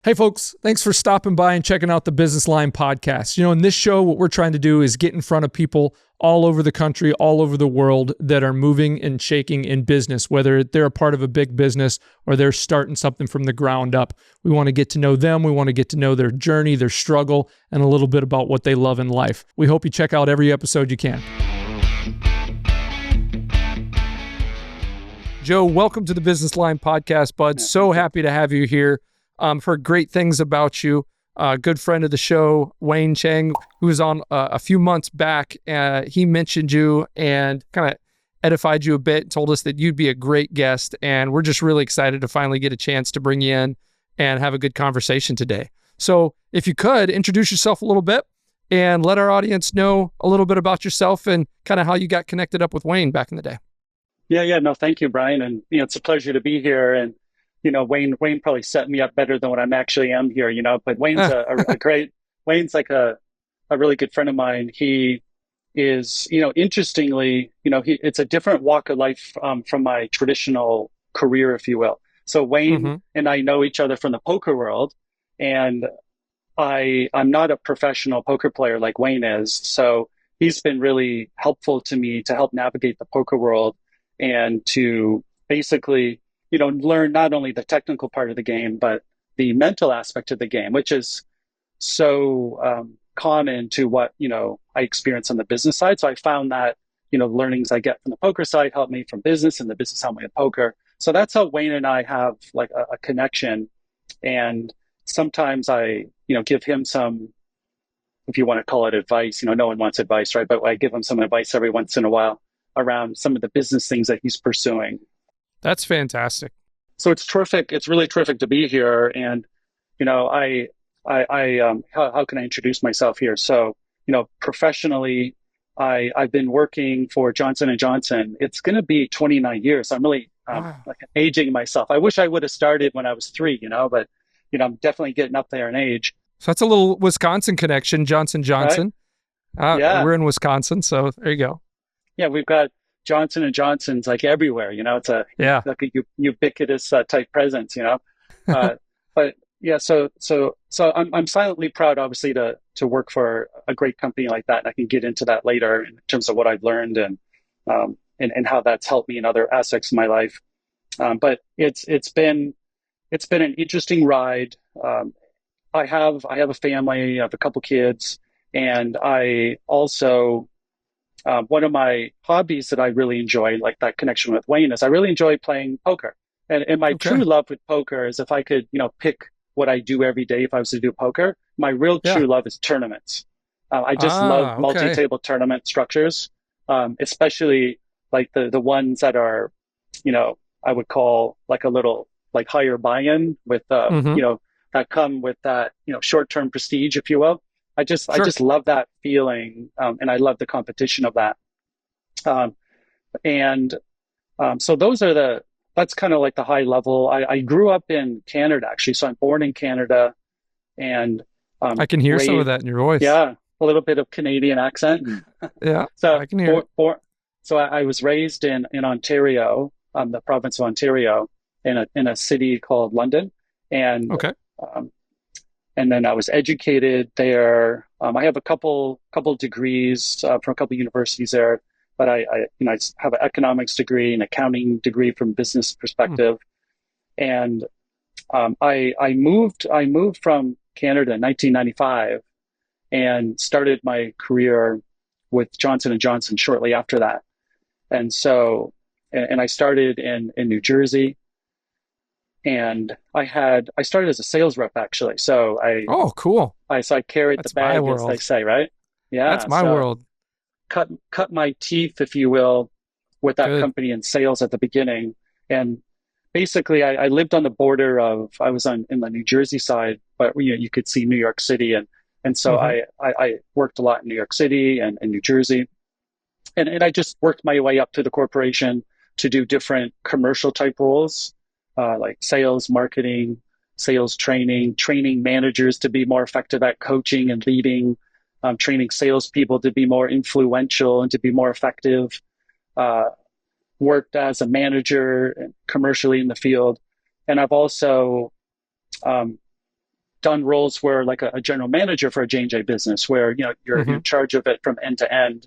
Hey folks, thanks for stopping by and checking out the Business Line podcast. In this show, what we're trying to do is get in front of people all over the country, all over the world that are moving and shaking in business, whether they're a part of a big business or they're starting something from the ground up. We want to get to know them. We want to get to know their journey, their struggle, and a little bit about what they love in life. We hope you check out every episode you can. Joe, welcome to the Business Line podcast, bud. So happy to have you here. I've heard great things about you. Good friend of the show, Wayne Chiang, who was on a few months back. He mentioned you and kind of edified you a bit, told us that you'd be a great guest. And we're just really excited to finally get a chance to bring you in and have a good conversation today. So if you could, introduce yourself a little bit and let our audience know a little bit about yourself and kind of how you got connected up with Wayne back in the day. No, thank you, Brian. And, it's a pleasure to be here. And, Wayne probably set me up better than what I'm actually am here, but Wayne's Wayne's like a really good friend of mine. He is, interestingly, it's a different walk of life from my traditional career, if you will. So Wayne and I know each other from the poker world, and I'm not a professional poker player like Wayne is. So he's been really helpful to me to help navigate the poker world and to basically, learn not only the technical part of the game, but the mental aspect of the game, which is so common to what, I experience on the business side. So I found that, learnings I get from the poker side help me from business, and the business help me with poker. So that's how Wayne and I have like a connection. And sometimes I, give him some, if you want to call it advice, no one wants advice, right? But I give him some advice every once in a while around some of the business things that he's pursuing. That's fantastic. So it's terrific. It's really terrific to be here. And, how can I introduce myself here? So, professionally, I've been working for Johnson & Johnson. It's going to be 29 years. I'm really like aging myself. I wish I would have started when I was 3, but, I'm definitely getting up there in age. So that's a little Wisconsin connection, Johnson & Johnson. Right? Yeah. We're in Wisconsin, so there you go. Yeah, we've got Johnson & Johnson's like everywhere, it's like a ubiquitous type presence, but yeah, so I'm silently proud, obviously, to work for a great company like that. And I can get into that later in terms of what I've learned and how that's helped me in other aspects of my life. But it's been an interesting ride. I have a family, I have a couple kids, and I also one of my hobbies that I really enjoy, like that connection with Wayne, is I really enjoy playing poker. And my true love with poker is if I could, pick what I do every day if I was to do poker, my real true love is tournaments. I just love multi-table tournament structures, especially like the ones that are, I would call like a little like higher buy-in with, that come with that, short-term prestige, if you will. I just love that feeling, and I love the competition of that. So that's kind of like the high level. I grew up in Canada, actually, so I'm born in Canada, and I can hear some of that in your voice. Yeah, a little bit of Canadian accent. Yeah, so I can hear it. So I was raised in Ontario, the province of Ontario, in a city called London, and and then I was educated there. I have a couple degrees from a couple universities there, but I have an economics degree, an accounting degree from business perspective, and I moved from Canada in 1995 and started my career with Johnson & Johnson shortly after that, and I started in New Jersey. And I started as a sales rep, actually. So cool. I carried the bag, as they say, right? Yeah. That's my world. Cut my teeth, if you will, with that company in sales at the beginning. And basically I lived on the border I was in the New Jersey side, but you could see New York City. And so I worked a lot in New York City and New Jersey. And I just worked my way up to the corporation to do different commercial type roles. Like sales, marketing, sales training managers to be more effective at coaching and leading, training salespeople to be more influential and to be more effective, worked as a manager commercially in the field. And I've also done roles where like a general manager for a J&J business where, you're Mm-hmm. in charge of it from end to end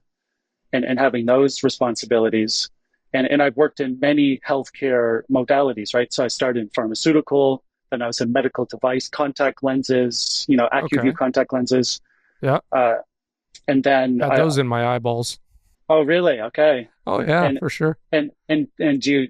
and having those responsibilities. And I've worked in many healthcare modalities, right? So I started in pharmaceutical, then I was in medical device, contact lenses, AccuView Okay. contact lenses. Yeah. Uh, and then Had those in my eyeballs. oh, really? Okay. Oh yeah, And, for sure. and do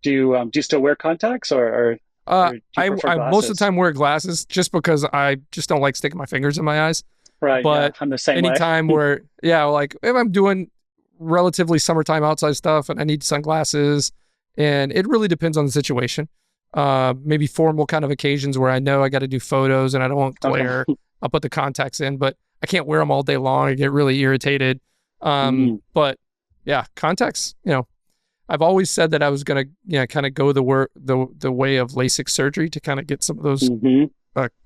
you still wear contacts or do you prefer I most of the glasses? time wear glasses just because I just don't like sticking my fingers in my eyes. Right. Yeah. But I'm the same way. anytime where, yeah, like if I'm doing relatively summertime outside stuff and I need sunglasses, and it really depends on the situation. Maybe formal kind of occasions where I know I got to do photos and I don't want Okay. glare. I'll put the contacts in, but I can't wear them all day long. I get really irritated. Mm, But yeah, contacts, I've always said that I was going to, kind of go the way of LASIK surgery to kind of get some of those hmm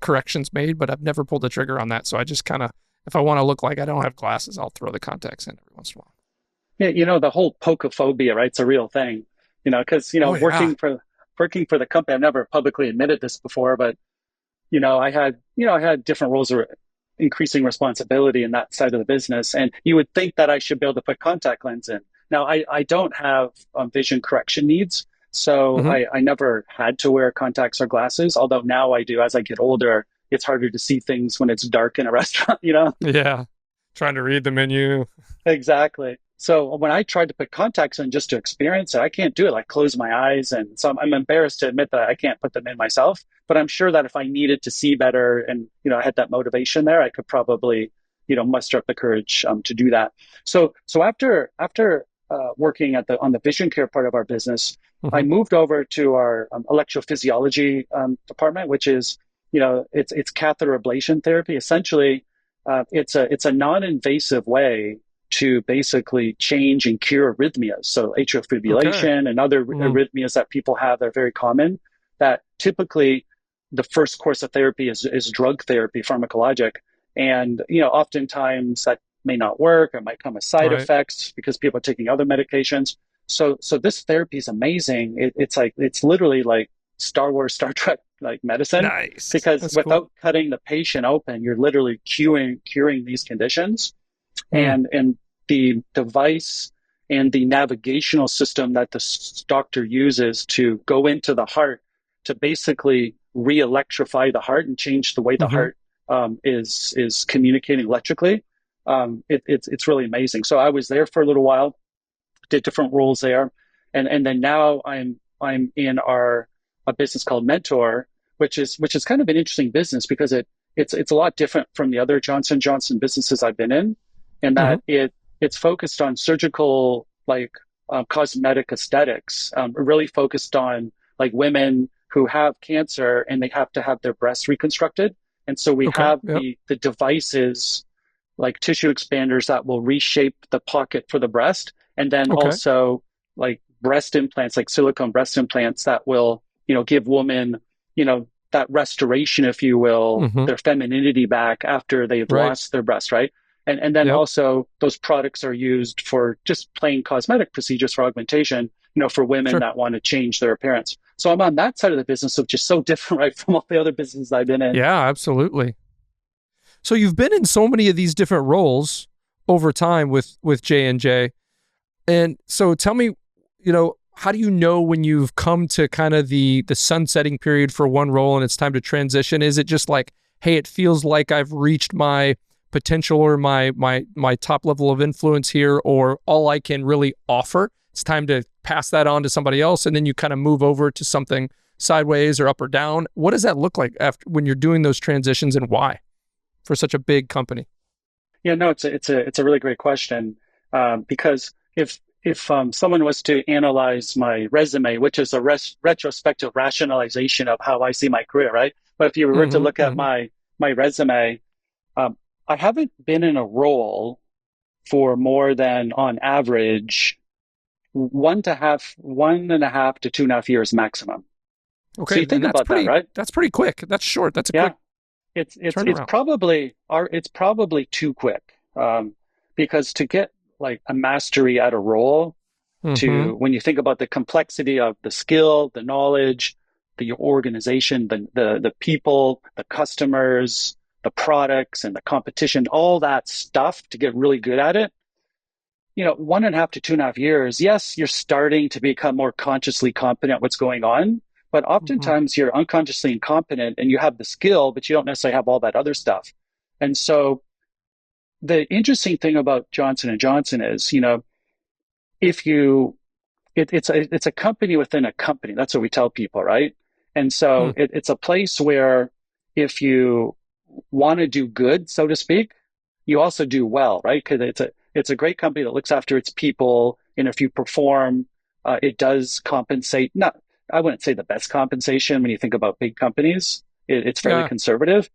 corrections made, but I've never pulled the trigger on that. So I just kind of, if I want to look like I don't have glasses, I'll throw the contacts in every once in a while. Yeah. The whole pocophobia, right? It's a real thing, because, Oh yeah. working for the company, I've never publicly admitted this before, but, I had different roles of increasing responsibility in that side of the business. And you would think that I should be able to put contact lens in. Now, I don't have vision correction needs. So Hmm. I never had to wear contacts or glasses, although now I do. As I get older, it's harder to see things when it's dark in a restaurant. Yeah. Trying to read the menu. Exactly. So when I tried to put contacts in just to experience it, I can't do it. Like close my eyes, and so I'm embarrassed to admit that I can't put them in myself. But I'm sure that if I needed to see better, and I had that motivation there, I could probably muster up the courage to do that. So after working on the vision care part of our business, I Hmm. moved over to our electrophysiology department, which is it's catheter ablation therapy. Essentially, it's a non-invasive way to basically change and cure arrhythmias. So atrial Okay. fibrillation and other Mm. arrhythmias that people have that are very common, that typically the first course of therapy is drug therapy, pharmacologic. And, oftentimes that may not work or might come with side Right. effects because people are taking other medications. So this therapy is amazing. It's literally like Star Wars, Star Trek like medicine, Nice. because That's cool. without cutting the patient open, you're literally curing these conditions. Mm. And the device and the navigational system that the doctor uses to go into the heart to basically re-electrify the heart and change the way the Hmm. heart is communicating electrically. It's really amazing. So I was there for a little while, did different roles there, and then now I'm in a business called Mentor, which is kind of an interesting business because it's a lot different from the other Johnson & Johnson businesses I've been in Hmm. that it's focused on surgical, like cosmetic aesthetics, really focused on like women who have cancer and they have to have their breasts reconstructed. And so we Okay. have Yep. the devices like tissue expanders that will reshape the pocket for the breast, and then Okay. also like breast implants, like silicone breast implants that will, give women, that restoration, if you will, Hmm. their femininity back after they've Right. lost their breast, right? And then Yep. also those products are used for just plain cosmetic procedures for augmentation, for women Sure. that want to change their appearance. So I'm on that side of the business, which is so different, right, from all the other businesses I've been in. Yeah, absolutely. So you've been in so many of these different roles over time with J&J. And so tell me, how do you know when you've come to kind of the sunsetting period for one role and it's time to transition? Is it just like, hey, it feels like I've reached my potential or my top level of influence here, or all I can really offer? It's time to pass that on to somebody else, and then you kind of move over to something sideways or up or down. What does that look like after when you're doing those transitions, and why for such a big company? Yeah, no, it's a really great question, because if someone was to analyze my resume, which is a retrospective rationalization of how I see my career, right? But if you were to Hmm. look at Hmm. my resume, um, I haven't been in a role for more than, on average, 1.5 to 2.5 years maximum. So Okay, you and think about that, right? that's pretty quick. That's short. That's a Yeah, quick it's turnaround. probably too quick, because to get like a mastery at a role, Hmm. to when you think about the complexity of the skill, the knowledge, the organization, the people, the customers, the products and the competition, all that stuff to get really good at it, 1.5 to 2.5 years, yes, you're starting to become more consciously competent what's going on, but Mm-hmm. oftentimes you're unconsciously incompetent and you have the skill, but you don't necessarily have all that other stuff. And so the interesting thing about Johnson and Johnson is, if you it's a company within a company. That's what we tell people, right? And Hmm. so it's a place where if you want to do good, so to speak, you also do well, right? Because it's a great company that looks after its people, and if you perform, it does compensate. Not, I wouldn't say the best compensation when you think about big companies. It's fairly Yeah. conservative,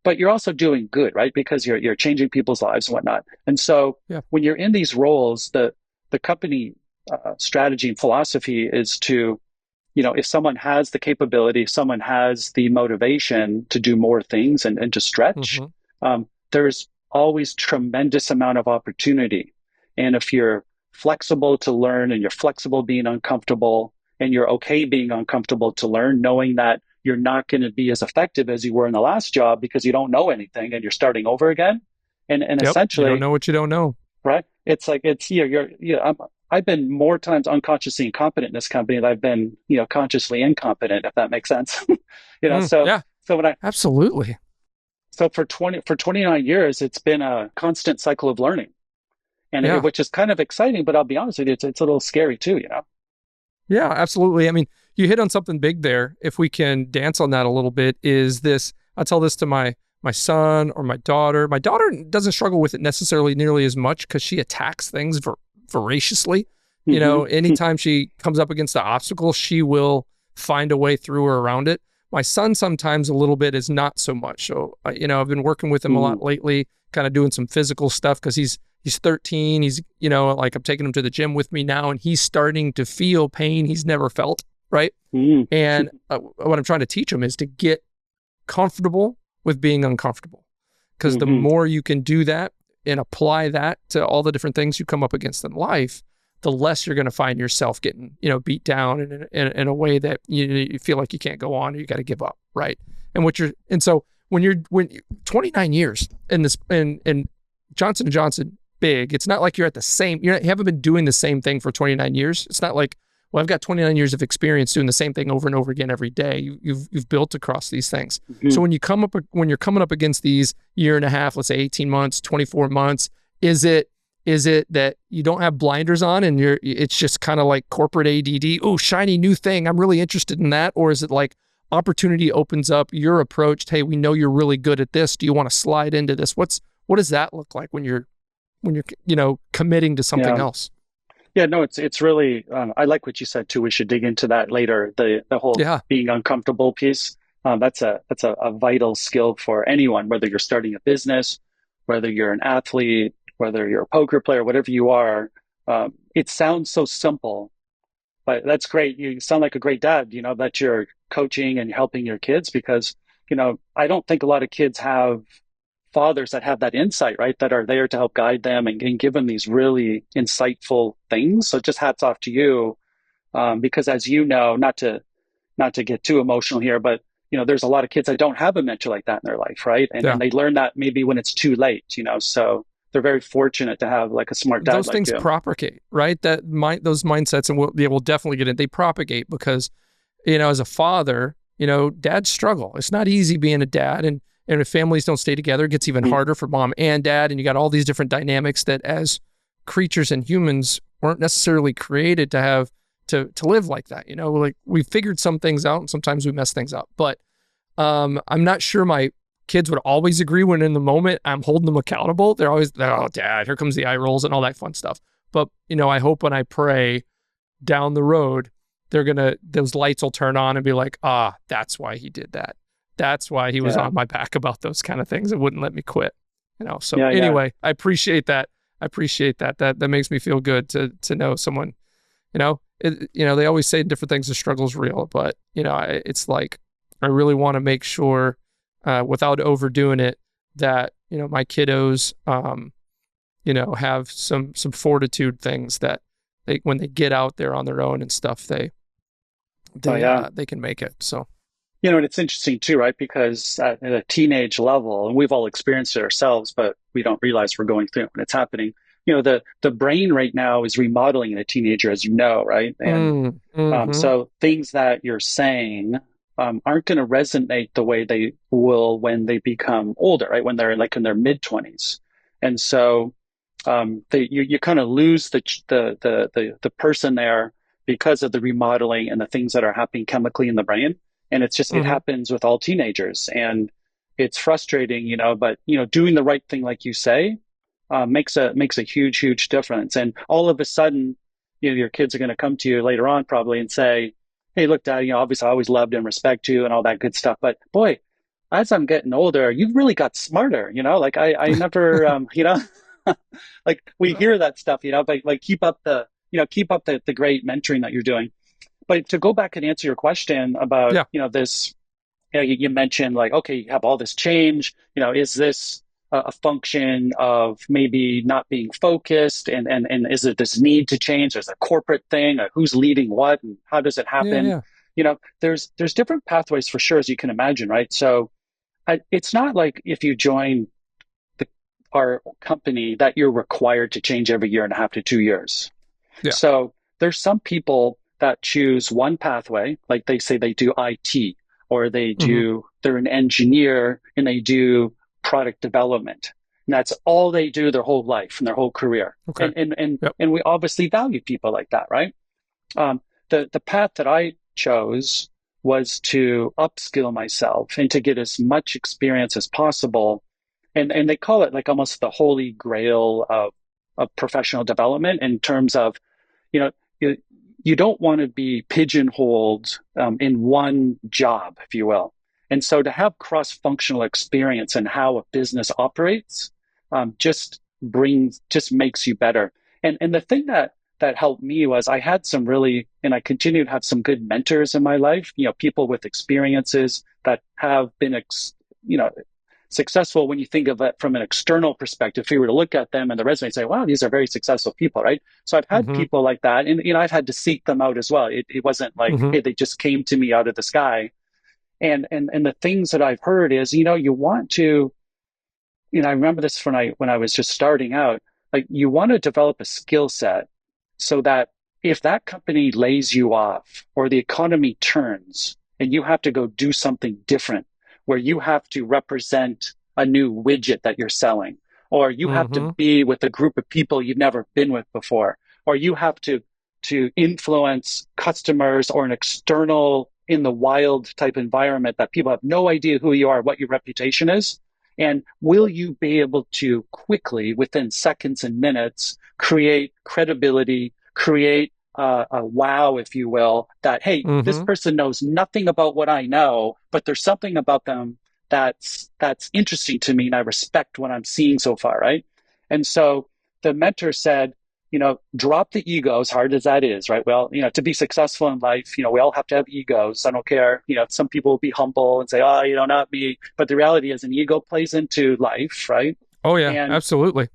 but you're also doing good, right? Because you're changing people's lives and whatnot. And so Yeah. when you're in these roles, the company strategy and philosophy is to, if someone has the capability, someone has the motivation to do more things and to stretch, Mm-hmm. there's always tremendous amount of opportunity. And if you're flexible to learn and you're flexible being uncomfortable and you're okay being uncomfortable to learn, knowing that you're not going to be as effective as you were in the last job because you don't know anything and you're starting over again. And Yep. You don't essentially, know what you don't know. right? It's like it's I've been more times unconsciously incompetent in this company than I've been, consciously incompetent, if that makes sense. So Yeah. so when I Absolutely. so for 29 years, it's been a constant cycle of learning, and Yeah. which is kind of exciting, but I'll be honest with you, it's a little scary too. Yeah, absolutely. I mean, you hit on something big there. If we can dance on that a little bit, is this, I tell this to my son or my daughter. My daughter doesn't struggle with it necessarily nearly as much because she attacks things voraciously. Hmm. Anytime she comes up against an obstacle, she will find a way through or around it. My son sometimes a little bit is not so much. So, I've been working with him a lot lately, kind of doing some physical stuff because he's 13. He's, like I'm taking him to the gym with me now and he's starting to feel pain he's never felt. Right. Hmm. And what I'm trying to teach him is to get comfortable with being uncomfortable. Because the Hmm. more you can do that and apply that to all the different things you come up against in life, the less you're going to find yourself getting, beat down in a way that you feel like you can't go on or you got to give up. Right. And so when 29 years in this, and Johnson & Johnson, big. It's not like you're at the same, you haven't been doing the same thing for 29 years. It's not like, well, I've got 29 years of experience doing the same thing over and over again every day. You've built across these things. Hmm. So when you're coming up against these year and a half, let's say 18 months, 24 months, is it that you don't have blinders on and it's just kind of like corporate ADD? Oh, shiny new thing. I'm really interested in that. Or is it like opportunity opens up, you're approached, hey, we know you're really good at this. Do you want to slide into this? What does that look like when you're committing to something Yeah. else? Yeah, no, it's really. I like what you said too. We should dig into that later. The whole Yeah. being uncomfortable piece. That's a vital skill for anyone, whether you're starting a business, whether you're an athlete, whether you're a poker player, whatever you are. It sounds so simple, but that's great. You sound like a great dad. That you're coaching and helping your kids because I don't think a lot of kids have fathers that have that insight, right? That are there to help guide them and give them these really insightful things. So just hats off to you, because as you know, not to get too emotional here, but there's a lot of kids that don't have a mentor like that in their life, right? And Yeah. and they learn that maybe when it's too late. So they're very fortunate to have like a smart dad Those like things you. propagate, right? Those mindsets, and we'll definitely get in. They propagate because, as a father, dads struggle. It's not easy being a dad, and if families don't stay together, it gets even Mm-hmm. harder for mom and dad. And you got all these different dynamics that, as creatures and humans, weren't necessarily created to have to live like that. Like we figured some things out, and sometimes we mess things up. But I'm not sure my kids would always agree when in the moment I'm holding them accountable. They're always, oh, dad, here comes the eye rolls and all that fun stuff. But, I hope when I pray down the road, those lights will turn on and be like, that's why he did that. That's why he was Yeah, on my back about those kind of things and wouldn't let me quit. So yeah, yeah. anyway, I appreciate that. That makes me feel good to know someone, they always say different things, the struggle's real, but it's like, I really want to make sure, without overdoing it, that my kiddos, have some fortitude things that when they get out there on their own and stuff, Oh yeah. they can make it. So And it's interesting too, right? Because at a teenage level, and we've all experienced it ourselves, but we don't realize we're going through it when it's happening. The brain right now is remodeling in a teenager, as you know, right? And Mm-hmm. so things that you're saying aren't going to resonate the way they will when they become older, right? When they're like in their mid 20s, and so you kind of lose the person there because of the remodeling and the things that are happening chemically in the brain. And it Mm-hmm. happens with all teenagers, and it's frustrating, but doing the right thing, like you say, makes a huge difference. And all of a sudden, your kids are going to come to you later on probably and say, "Hey, look, Dad, obviously I always loved and respect you and all that good stuff, but boy, as I'm getting older, you've really got smarter, like I never, like we hear that stuff, but like keep up the great mentoring that you're doing. But to go back and answer your question about, Yeah. this, you mentioned like, okay, you have all this change, is this a function of maybe not being focused, and is it this need to change? There's a corporate thing, who's leading what, and how does it Yeah. happen? Yeah. There's different pathways for sure, as you can imagine, right? So it's not like if you join the, our company that you're required to change every year and a half to 2 years. Yeah. So there's some people that choose one pathway, like they say they do IT, or Mm-hmm. they're an engineer and they do product development. And that's all they do their whole life and their whole career. Okay. Yep. And we obviously value people like that, right? Um, the path that I chose was to upskill myself and to get as much experience as possible. And they call it like almost the holy grail of professional development, in terms of, you know, you, you don't want to be pigeonholed in one job, if you will. And so to have cross-functional experience in how a business operates just makes you better. And the thing that helped me was I had some really, and I continue to have some good mentors in my life, people with experiences that have been, successful when you think of it from an external perspective. If you were to look at them and the resume and say, wow, these are very successful people, right? So I've had Mm-hmm. people like that. And, I've had to seek them out as well. It wasn't like, Mm-hmm. hey, they just came to me out of the sky. And the things that I've heard is, you want to, I remember this when I was just starting out, like you want to develop a skill set so that if that company lays you off or the economy turns and you have to go do something different, where you have to represent a new widget that you're selling, or you have to Mm-hmm. be with a group of people you've never been with before, or you have to influence customers or an external in the wild type environment that people have no idea who you are, what your reputation is. And will you be able to quickly, within seconds and minutes, create credibility, create a wow, if you will, that, hey, this Mm-hmm. person knows nothing about what I know, but there's something about them that's interesting to me, and I respect what I'm seeing so far, right? And so the mentor said, drop the ego, as hard as that is, right? Well, to be successful in life, we all have to have egos. I don't care. Some people will be humble and say, oh, not me. But the reality is an ego plays into life, right? Oh yeah, And absolutely.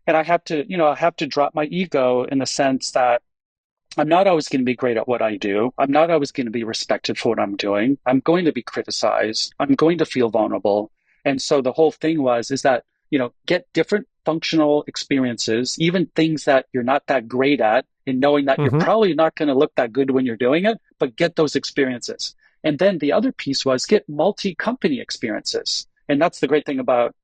I have to drop my ego in the sense that I'm not always going to be great at what I do. I'm not always going to be respected for what I'm doing. I'm going to be criticized. I'm going to feel vulnerable. And so the whole thing is that, get different functional experiences, even things that you're not that great at, and knowing that you're Mm-hmm. probably not going to look that good when you're doing it, but get those experiences. And then the other piece was get multi-company experiences. And that's the great thing about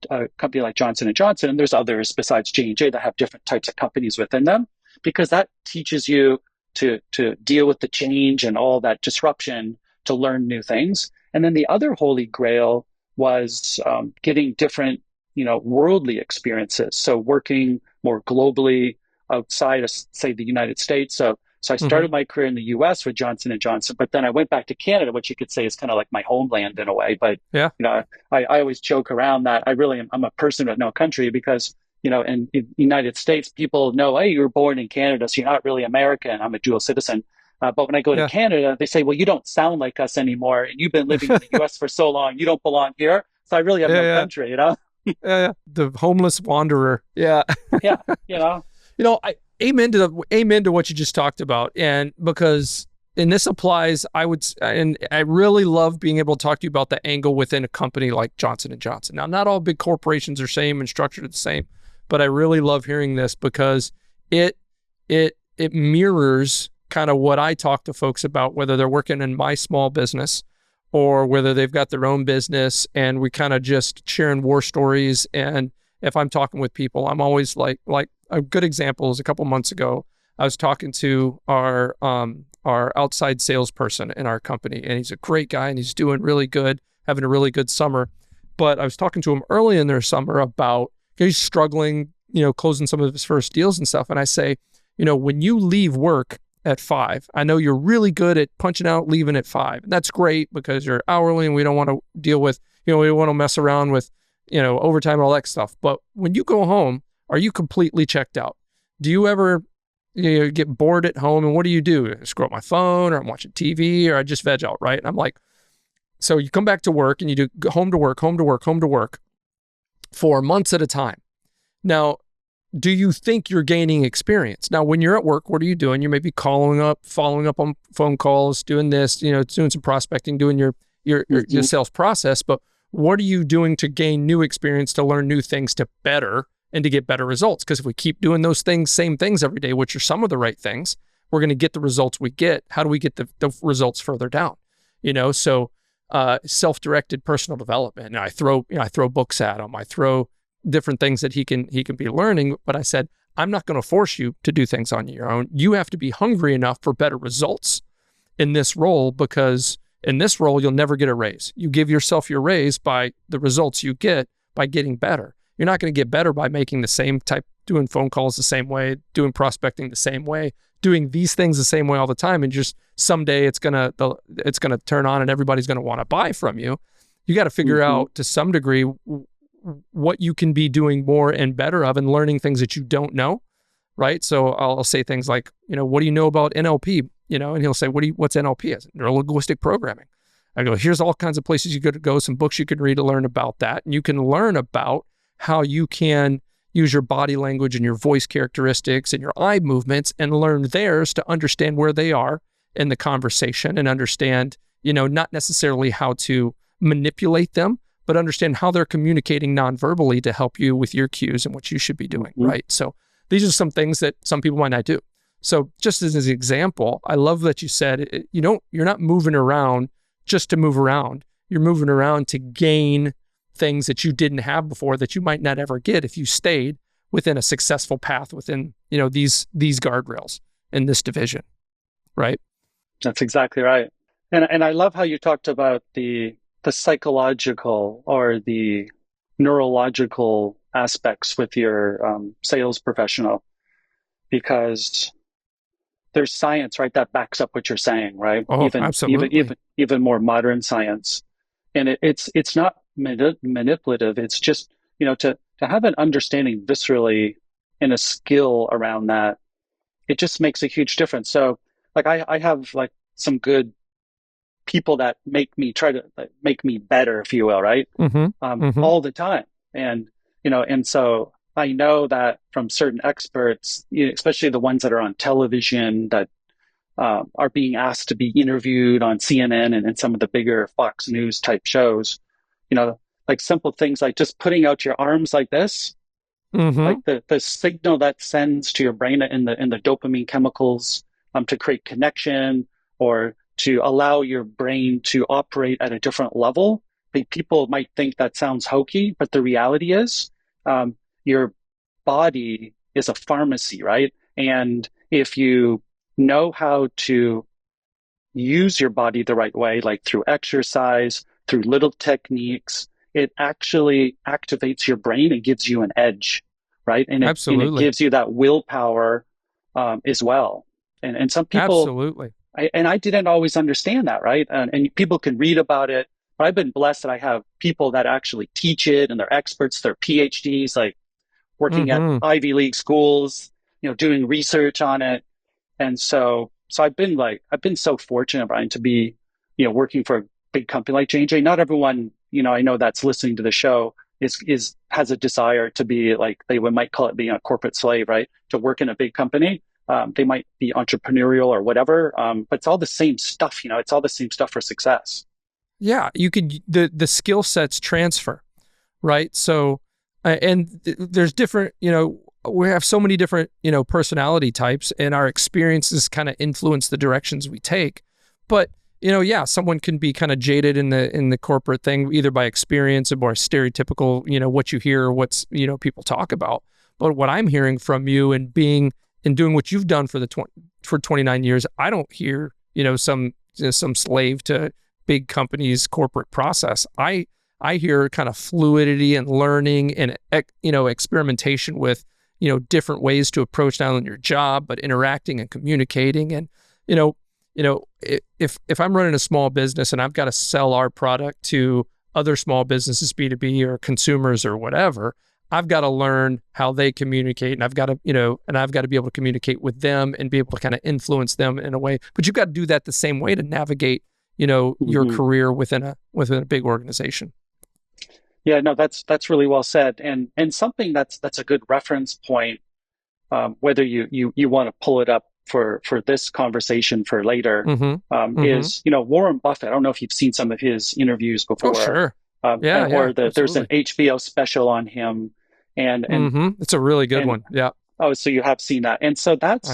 a company like Johnson and Johnson. And there's others besides J&J that have different types of companies within them, because that teaches you to deal with the change and all that disruption, to learn new things. And then the other holy grail was getting different, worldly experiences. So working more globally outside of, say, the United States. So I Mm-hmm. started my career in the U.S. with Johnson and Johnson, but then I went back to Canada, which you could say is kind of like my homeland in a way. But Yeah. I always joke around that I'm a person with no country, because in the United States, people know, hey, you were born in Canada, so you're not really American. I'm a dual citizen. But when I go to Yeah. Canada, they say, well, you don't sound like us anymore. And you've been living in the US for so long, you don't belong here. So I really have Yeah. no Yeah. country, Yeah. The homeless wanderer. Yeah. Yeah, you know, I amen to what you just talked about, and because and this applies, and I really love being able to talk to you about the angle within a company like Johnson and Johnson. Now, not all big corporations are same and structured the same, but I really love hearing this because it mirrors kind of what I talk to folks about, whether they're working in my small business or whether they've got their own business, and we kind of just sharing war stories. And if I'm talking with people, I'm always like a good example is a couple months ago, I was talking to our outside salesperson in our company, and he's a great guy and he's doing really good, having a really good summer. But I was talking to him early in their summer about he's struggling, closing some of his first deals and stuff. And I say, when you leave work at 5, I know you're really good at punching out, leaving at 5. And that's great because you're hourly and we don't want to deal with, we don't want to mess around with, overtime and all that stuff. But when you go home, are you completely checked out? Do you ever get bored at home, and what do? I scroll my phone, or I'm watching TV, or I just veg out, right? And I'm like, so you come back to work and you do home to work for months at a time. Now, do you think you're gaining experience? Now, when you're at work, what are you doing? You may be following up on phone calls, doing this, doing some prospecting, doing your sales process. But what are you doing to gain new experience, to learn new things, to better and to get better results? Because if we keep doing those things, same things every day, which are some of the right things, we're going to get the results we get. How do we get the results further down? So self-directed personal development. And I throw books at him. I throw different things that he can be learning. But I said, I'm not going to force you to do things on your own. You have to be hungry enough for better results in this role, because in this role, you'll never get a raise. You give yourself your raise by the results you get by getting better. You're not going to get better by making the same type, doing phone calls the same way, doing prospecting the same way, doing these things the same way all the time. And just someday it's gonna turn on and everybody's going to want to buy from you. You got to figure out to some degree what you can be doing more and better of, and learning things that you don't know, right? So I'll say things like, what do you know about NLP? And he'll say, what's NLP? It's Neuro-Linguistic programming. I go, here's all kinds of places you could go, some books you could read to learn about that. And you can learn about how you can use your body language and your voice characteristics and your eye movements and learn theirs to understand where they are in the conversation, and understand, not necessarily how to manipulate them, but understand how they're communicating non-verbally to help you with your cues and what you should be doing, right? So these are some things that some people might not do. So just as an example, I love that you said, you're not moving around just to move around. You're moving around to gain things that you didn't have before, that you might not ever get if you stayed within a successful path within, these guardrails in this division, right? That's exactly right. And I love how you talked about the psychological or the neurological aspects with your sales professional, because there's science, right, that backs up what you're saying, right? Oh, absolutely. Even more modern science. And it's not manipulative. It's just, to have an understanding viscerally and a skill around that, it just makes a huge difference. So like I have like some good people that try to make me better, if you will, right? All the time. And, and so I know that from certain experts, especially the ones that are on television, that are being asked to be interviewed on CNN and some of the bigger Fox News type shows, like simple things like just putting out your arms like this, like the signal that sends to your brain in the dopamine chemicals to create connection, or to allow your brain to operate at a different level. People might think that sounds hokey, but the reality is your body is a pharmacy, right? And if you know how to use your body the right way, like through exercise, through little techniques, it actually activates your brain and gives you an edge, right? And it gives you that willpower as well. And some people, absolutely. I didn't always understand that, right? And people can read about it, but I've been blessed that I have people that actually teach it, and they're experts, they're PhDs, like working at Ivy League schools, doing research on it. And so I've been so fortunate, Brian, to be, working for a big company like J&J. Not everyone, I know that's listening to the show has a desire to be like, they might call it being a corporate slave, right? To work in a big company. They might be entrepreneurial or whatever, but it's all the same stuff. It's all the same stuff for success. Yeah, you could the skill sets transfer, right? So, there's different, we have so many different, personality types, and our experiences kind of influence the directions we take. But, yeah, someone can be kind of jaded in the corporate thing, either by experience or more stereotypical, what you hear, or what's, people talk about. But what I'm hearing from you and doing what you've done for 29 years, I don't hear, some slave to big companies' corporate process. I hear kind of fluidity and learning and, experimentation with, different ways to approach not only your job, but interacting and communicating. And, if I'm running a small business and I've got to sell our product to other small businesses, B2B or consumers or whatever, I've got to learn how they communicate, and I've got to, be able to communicate with them and be able to kind of influence them in a way. But you've got to do that the same way to navigate, your career within a big organization. Yeah, no, that's really well said, and something that's a good reference point, whether you want to pull it up for this conversation for later, is Warren Buffett. I don't know if you've seen some of his interviews before. Oh, sure. There's an HBO special on him, and it's a really good one. Yeah. Oh, so you have seen that, and so that's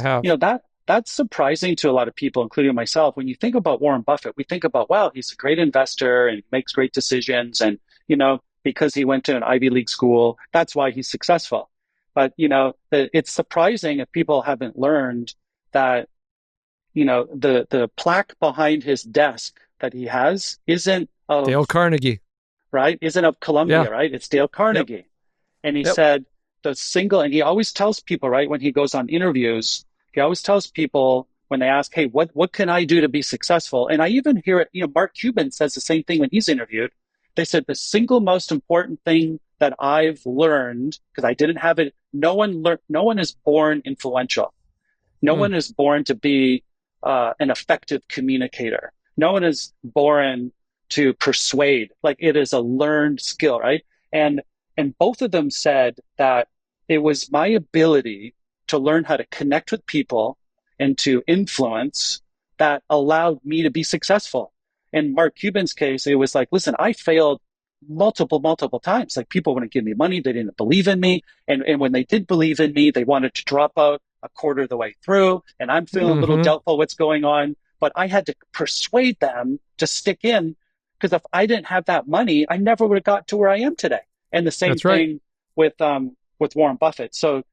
that's surprising to a lot of people, including myself. When you think about Warren Buffett, we think about, wow, he's a great investor and makes great decisions, and because he went to an Ivy League school, that's why he's successful. But it's surprising if people haven't learned that the plaque behind his desk that he has isn't of Dale Carnegie, right? Isn't of Columbia, right? It's Dale Carnegie. Yep. And he said and he always tells people, right, when he goes on interviews, he always tells people when they ask, hey, what can I do to be successful? And I even hear it, Mark Cuban says the same thing when he's interviewed. They said the single most important thing that I've learned, because I didn't have it, no one is born influential. No one is born to be an effective communicator. No one is born to persuade. Like, it is a learned skill, right? And both of them said that it was my ability to learn how to connect with people and to influence that allowed me to be successful. In Mark Cuban's case, it was like, listen, I failed multiple times. Like, people wouldn't give me money. They didn't believe in me. And when they did believe in me, they wanted to drop out a quarter of the way through. And I'm feeling a little doubtful what's going on. But I had to persuade them to stick in, because if I didn't have that money, I never would have got to where I am today. And the same thing with Warren Buffett. So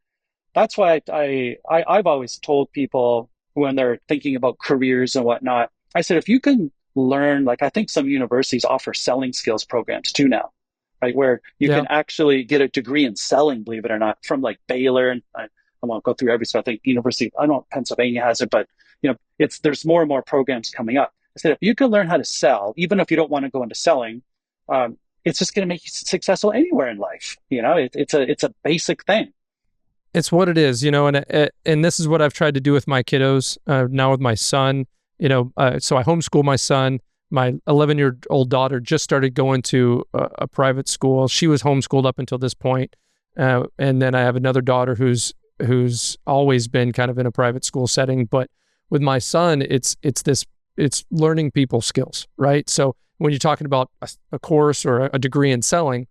that's why I've always told people when they're thinking about careers and whatnot, I said, if you can learn, like, I think some universities offer selling skills programs too now, right? Where you can actually get a degree in selling, believe it or not, from like Baylor. And I won't go through every, so I think I don't know if Pennsylvania has it, but there's more and more programs coming up. I said, if you can learn how to sell, even if you don't want to go into selling, it's just going to make you successful anywhere in life. It's a basic thing. It's what it is, and this is what I've tried to do with my kiddos, now with my son, so I homeschool my son. My 11-year-old daughter just started going to a private school. She was homeschooled up until this point. And then I have another daughter who's always been kind of in a private school setting. But with my son, it's learning people skills, right? So when you're talking about a course or a degree in selling,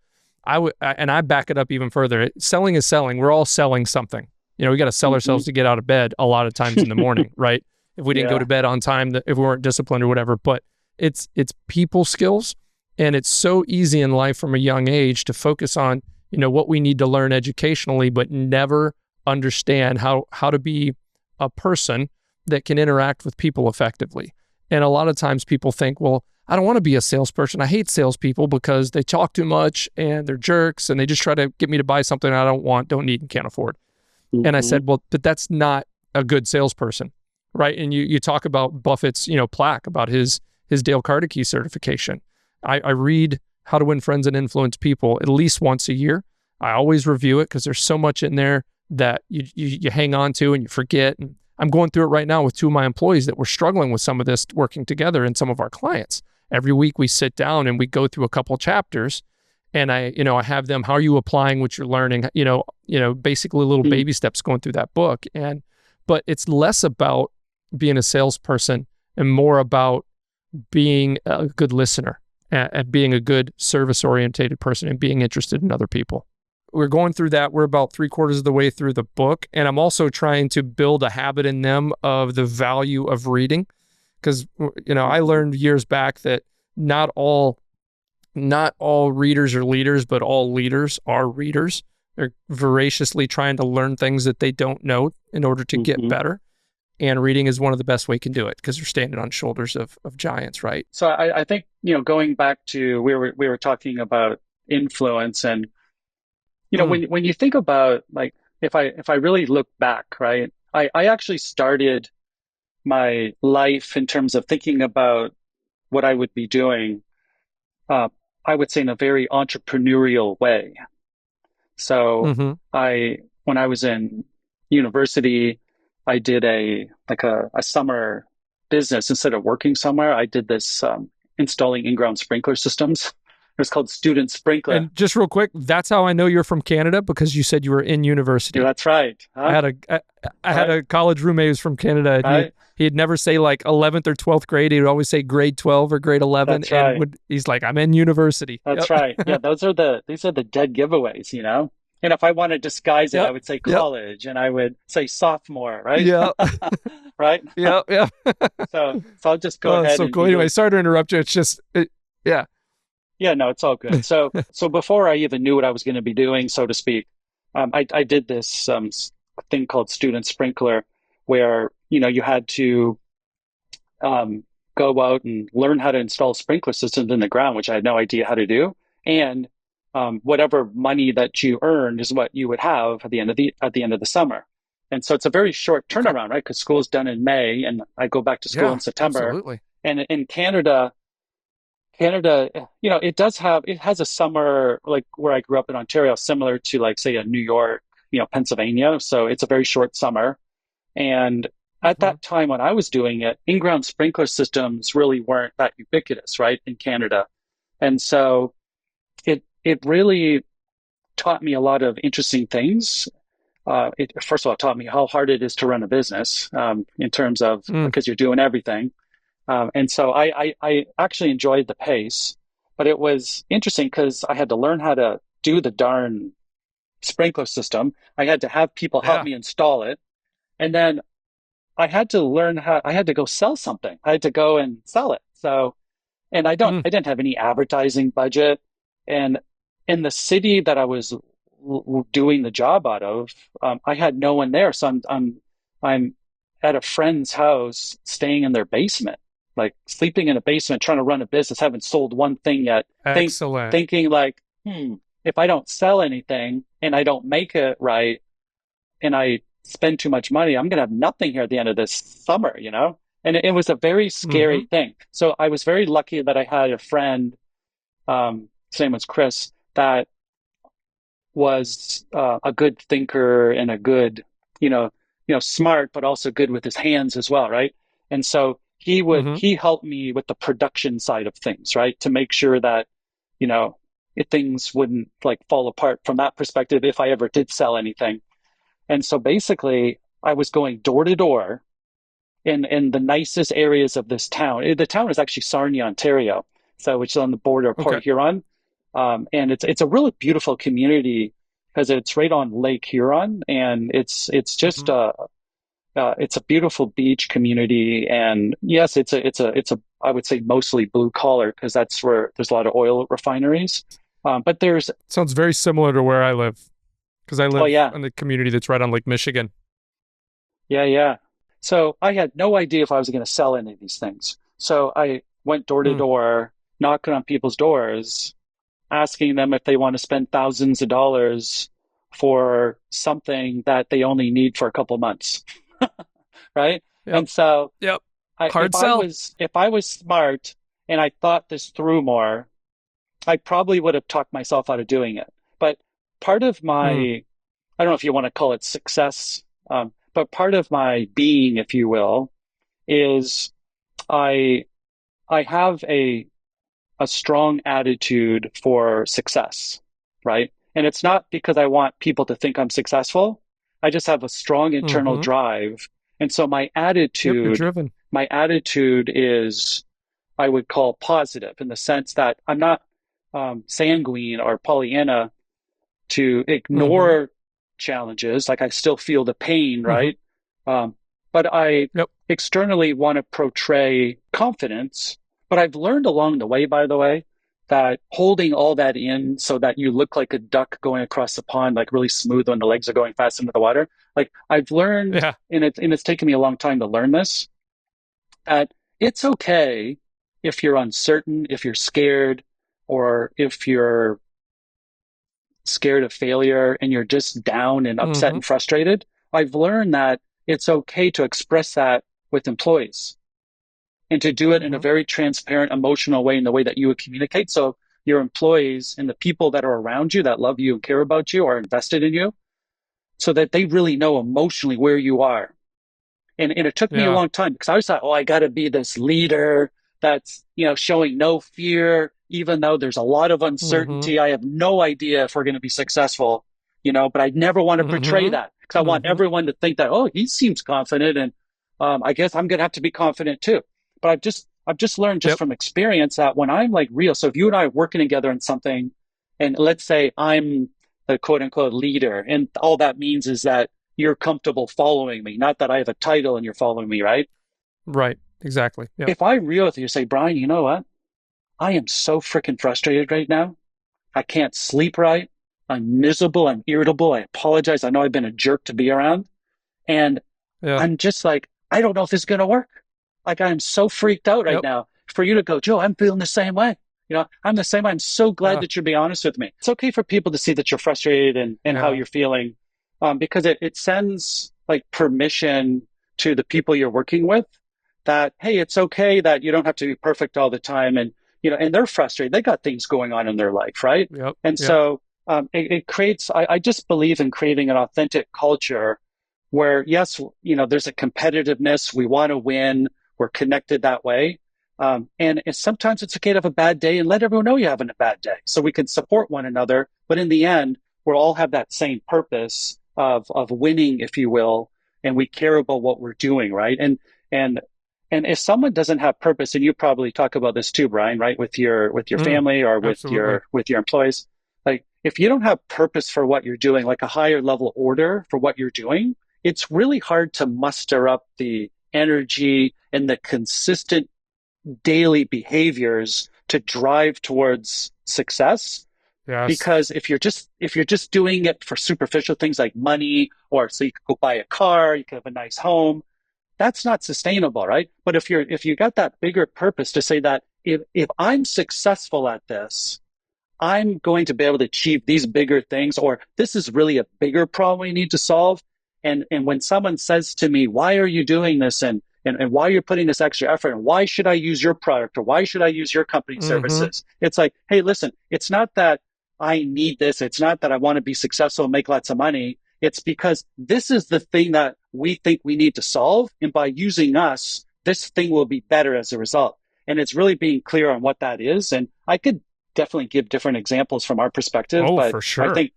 I back it up even further. Selling is selling. We're all selling something. We got to sell ourselves to get out of bed a lot of times in the morning, right? If we didn't go to bed on time, if we weren't disciplined or whatever. But it's people skills, and it's so easy in life from a young age to focus on what we need to learn educationally, but never understand how to be a person that can interact with people effectively. And a lot of times people think, well, I don't want to be a salesperson. I hate salespeople because they talk too much and they're jerks and they just try to get me to buy something I don't want, don't need, and can't afford. And I said, well, but that's not a good salesperson, right? And you talk about Buffett's, plaque about his Dale Carnegie certification. I read How to Win Friends and Influence People at least once a year. I always review it because there's so much in there that you hang on to and you forget. And I'm going through it right now with two of my employees that were struggling with some of this working together, and some of our clients. Every week we sit down and we go through a couple chapters, and I have them, how are you applying what you're learning? Basically little baby steps going through that book. And but it's less about being a salesperson and more about being a good listener and being a good service-orientated person and being interested in other people. We're going through that. We're about 3/4 of the way through the book. And I'm also trying to build a habit in them of the value of reading. Because, I learned years back that not all readers are leaders, but all leaders are readers. They're voraciously trying to learn things that they don't know in order to get better. And reading is one of the best way you can do it because you're standing on shoulders of giants, right? So I think, going back to, we were talking about influence, and, when you think about, like, if I really look back, right, I actually started my life in terms of thinking about what I would be doing, I would say in a very entrepreneurial way. So when I was in university, I did a summer business. Instead of working somewhere, I did this installing in-ground sprinkler systems. It was called Student Sprinkler. And just real quick, that's how I know you're from Canada, because you said you were in university. Yeah, that's right. Huh? I had a college roommate who was from Canada. And he'd never say like 11th or 12th grade. He'd always say grade 12 or grade 11. That's right. And he's like, I'm in university. That's right. Yeah, these are the dead giveaways, And if I want to disguise it, I would say college, and I would say sophomore, right? Yeah. Right? Yeah. So I'll just go ahead. So cool. Anyway, sorry to interrupt you. It's just, yeah. Yeah, no, it's all good. So before I even knew what I was going to be doing, so to speak, I did this thing called Student Sprinkler, where you had to go out and learn how to install sprinkler systems in the ground, which I had no idea how to do, and whatever money that you earned is what you would have at the end of the summer. And so it's a very short turnaround, right? Because school's done in May, and I go back to school in September. Absolutely. And in Canada, it has a summer, like where I grew up in Ontario, similar to, like, say, a New York, Pennsylvania. So it's a very short summer. And at that time when I was doing it, in-ground sprinkler systems really weren't that ubiquitous, right, in Canada. And so it really taught me a lot of interesting things. First of all, it taught me how hard it is to run a business, in terms of, because you're doing everything. And so I actually enjoyed the pace, but it was interesting because I had to learn how to do the darn sprinkler system. I had to have people help me install it. And then I had to go sell something. I had to go and sell it. So, and I didn't have any advertising budget. And in the city that I was doing the job out of, I had no one there. So I'm at a friend's house, staying in their basement, like sleeping in a basement, trying to run a business, haven't sold one thing yet. Excellent. Thinking like, if I don't sell anything and I don't make it right, and I spend too much money, I'm going to have nothing here at the end of this summer, And it was a very scary thing. So I was very lucky that I had a friend, his name was Chris, that was a good thinker and a good, smart, but also good with his hands as well, right? And so he helped me with the production side of things, right? To make sure that, if things wouldn't like fall apart from that perspective if I ever did sell anything. And so basically I was going door to door in the nicest areas of this town. The town is actually Sarnia, Ontario, which is on the border of Port Huron. And it's a really beautiful community because it's right on Lake Huron, and it's just it's a beautiful beach community. And yes, it's a I would say mostly blue collar because that's where there's a lot of oil refineries. But sounds very similar to where I live, because I live in the community that's right on Lake Michigan. Yeah. So I had no idea if I was going to sell any of these things. So I went door to door, knocking on people's doors, asking them if they want to spend thousands of dollars for something that they only need for a couple months. Right? Yep. And so if I was smart and I thought this through more, I probably would have talked myself out of doing it. But part of my, I don't know if you want to call it success, but part of my being, if you will, is I have a strong attitude for success, right? And it's not because I want people to think I'm successful. I just have a strong internal drive And so Yep, you're driven. my attitude is, I would call positive in the sense that I'm not sanguine or Pollyanna to Mm-hmm. ignore challenges. Like I still feel the pain, Mm-hmm. right? But I Yep. externally want to portray confidence. But I've learned along the way, by the way, that holding all that in so that you look like a duck going across the pond, like really smooth when the legs are going fast into the water. Like I've learned, Yeah. and it's taken me a long time to learn this, that it's okay if you're uncertain, if you're scared, or if you're scared of failure and you're just down and upset Mm-hmm. and frustrated. I've learned that it's okay to express that with employees and to do it in a Mm-hmm. very transparent, emotional way in the way that you would communicate. So your employees and the people that are around you that love you and care about you are invested in you so that they really know emotionally where you are. And it took me a Yeah. long time because I always thought, oh, I got to be this leader that's, showing no fear, even though there's a lot of Mm-hmm. uncertainty. I have no idea if we're going to be successful, but I never want to portray Mm-hmm. that because I want Mm-hmm. everyone to think that, oh, he seems confident. And I guess I'm going to have to be confident too. But I've just learned just Yep. from experience that when I'm like real, so if you and I are working together on something, and let's say I'm the quote unquote leader, and all that means is that you're comfortable following me, not that I have a title and you're following me, right? Right. Exactly. Yep. If I'm real with you, say, Brian, you know what? I am so freaking frustrated right now. I can't sleep right. I'm miserable. I'm irritable. I apologize. I know I've been a jerk to be around. And Yeah. I'm just like, I don't know if this is going to work. Like, I'm so freaked out right Yep. now. For you to go, Joe, I'm feeling the same way. I'm the same. I'm so glad Yeah. that you're being honest with me. It's okay for people to see that you're frustrated and how Yeah. you're feeling, because it sends like permission to the people you're working with that, hey, it's okay that you don't have to be perfect all the time. And they're frustrated. They got things going on in their life, right? Yep. And Yep. so it creates, I just believe in creating an authentic culture where, yes, there's a competitiveness. We want to win. We're connected that way. And sometimes it's okay to have a bad day and let everyone know you're having a bad day so we can support one another. But in the end, we'll all have that same purpose of winning, if you will, and we care about what we're doing, right? And and if someone doesn't have purpose, and you probably talk about this too, Brian, right, with your Mm. family or with Absolutely. your employees, like if you don't have purpose for what you're doing, like a higher level order for what you're doing, it's really hard to muster up the energy and the consistent daily behaviors to drive towards success. Yes. Because if you're just doing it for superficial things like money, or so you could go buy a car, you could have a nice home, that's not sustainable, right? But if you got that bigger purpose to say that if I'm successful at this, I'm going to be able to achieve these bigger things, or this is really a bigger problem we need to solve. And when someone says to me, why are you doing this? And why you're putting this extra effort? And why should I use your product? Or why should I use your company Mm-hmm. services? It's like, hey, listen, it's not that I need this. It's not that I want to be successful and make lots of money. It's because this is the thing that we think we need to solve. And by using us, this thing will be better as a result. And it's really being clear on what that is. And I could definitely give different examples from our perspective, Oh, but for I sure. think,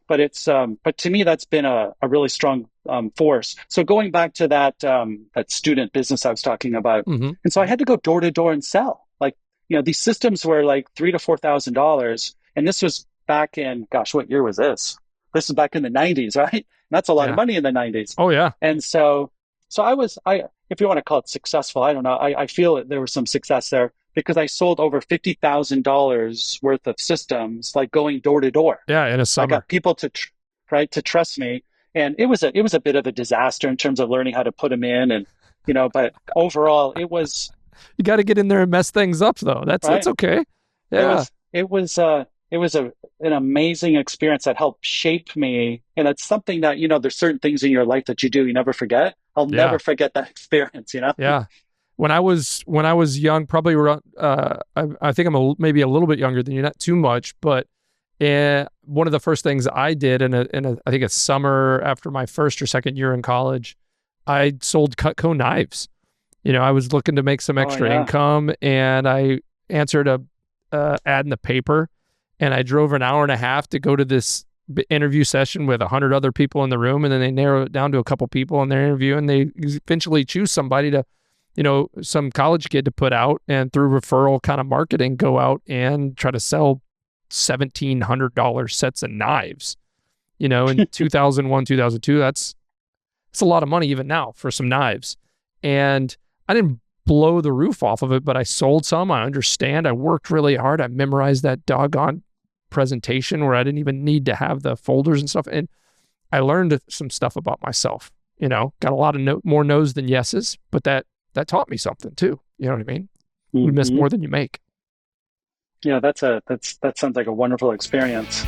but to me, that's been a really strong force. So going back to that student business I was talking about, Mm-hmm. and so I had to go door to door and sell. Like, these systems were like $3,000 to $4,000, and this was back in, gosh, what year was this? This is back in the '90s, right? And that's a lot of Yeah. money in the '90s. Oh, yeah. And so I, if you want to call it successful, I don't know. I feel that there was some success there because I sold over $50,000 worth of systems, like going door to door. Yeah. In a I got summer. people to trust me, and it was a bit of a disaster in terms of learning how to put them in, and but overall You got to get in there and mess things up, though. That's right. okay. It Yeah. was it was uh it was an amazing experience that helped shape me, and it's something that there's certain things in your life that you never forget. I'll never Yeah. forget that experience. Yeah. When I was young, probably around, I think maybe a little bit younger than you, not too much, but one of the first things I did in I think a summer after my first or second year in college, I sold Cutco knives. I was looking to make some Oh extra yeah. income, and I answered a ad in the paper, and I drove an hour and a half to go to this interview session with 100 other people in the room, and then they narrow it down to a couple people in their interview, and they eventually choose somebody to, some college kid to put out, and through referral kind of marketing, go out and try to sell $1,700 sets of knives. In 2001, 2002, it's a lot of money even now for some knives. And I didn't blow the roof off of it, but I sold some. I understand. I worked really hard. I memorized that doggone presentation where I didn't even need to have the folders and stuff. And I learned some stuff about myself, got a lot of more no's than yeses, but that taught me something too. You know what I mean? You miss more than you make. Yeah, that sounds like a wonderful experience.